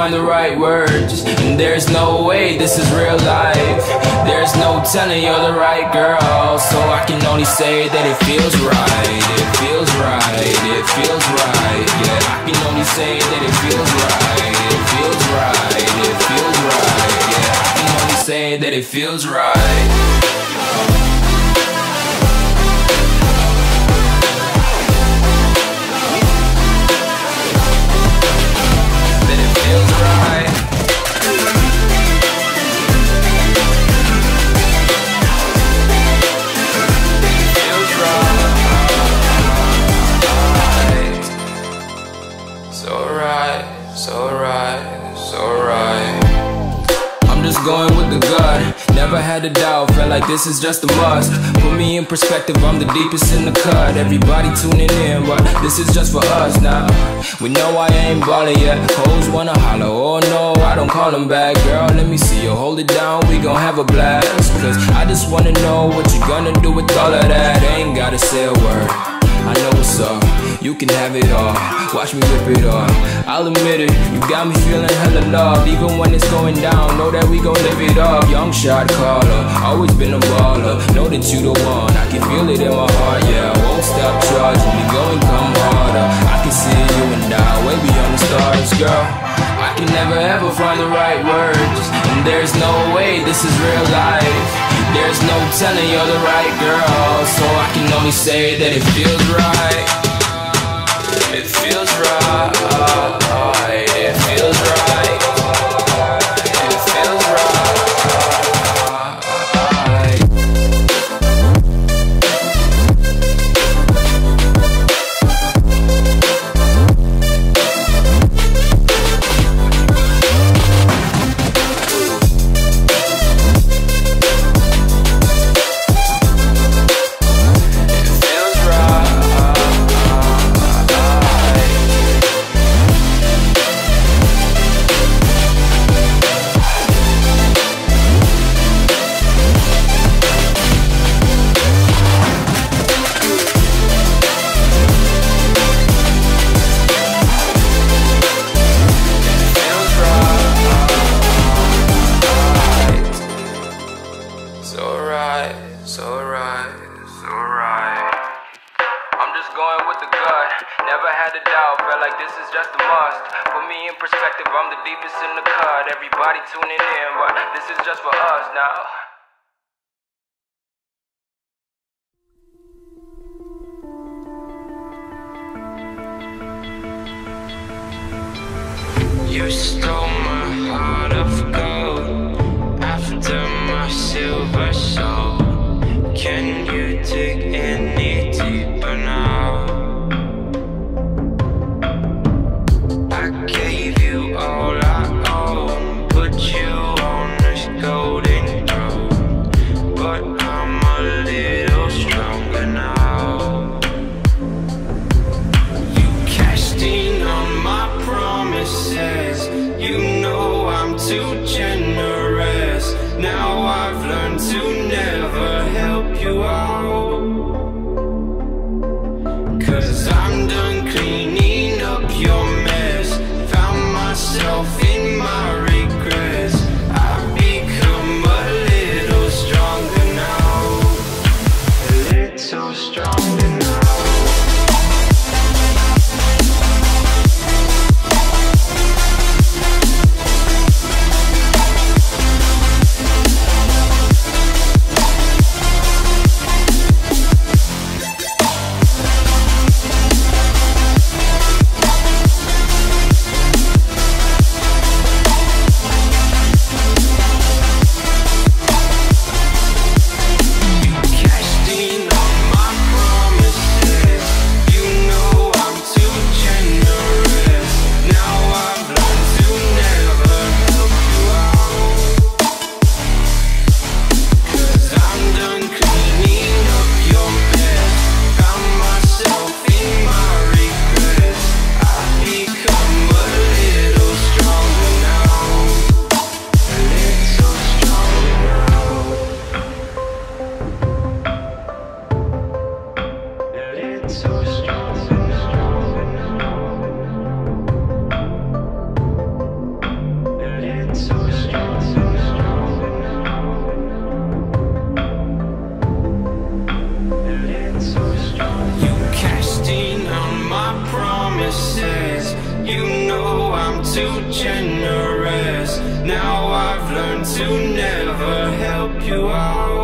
find the right words, and there's no way this is real life. There's no telling you're the right girl, so I can only say that it feels right. It feels right, it feels right. Yeah, I can only say that it feels right. It feels right, it feels right. Yeah, I can only say that it feels right. Going with the gut, never had a doubt, felt like this is just a must. Put me in perspective, I'm the deepest in the cut. Everybody tuning in, but this is just for us now. We know I ain't ballin' yet, hoes wanna holler, oh no, I don't call them back. Girl, let me see you hold it down, we gon' have a blast. Cause I just wanna know what you gonna do with all of that. Ain't gotta say a word, I know what's up, you can have it all. Watch me rip it off, I'll admit it, you got me feeling hella love. Even when it's going down, know that we gon' live it up. Young shot caller, always been a baller. Know that you the one, I can feel it in my heart. Yeah, I won't stop charging, we going come harder. I can see you and I, way beyond the stars, girl. I can never ever find the right words, and there's no way this is real life. There's no telling you're the right girl, so I can only say that it feels right. It feels right. It feels right. It feels right. Everybody tuning in, but this is just for us now. You stole my heart of gold after my silver soul. Can you dig any deeper now? I gave you all I own, put you on this golden throne. You know I'm too generous. Now I've learned to never help you out.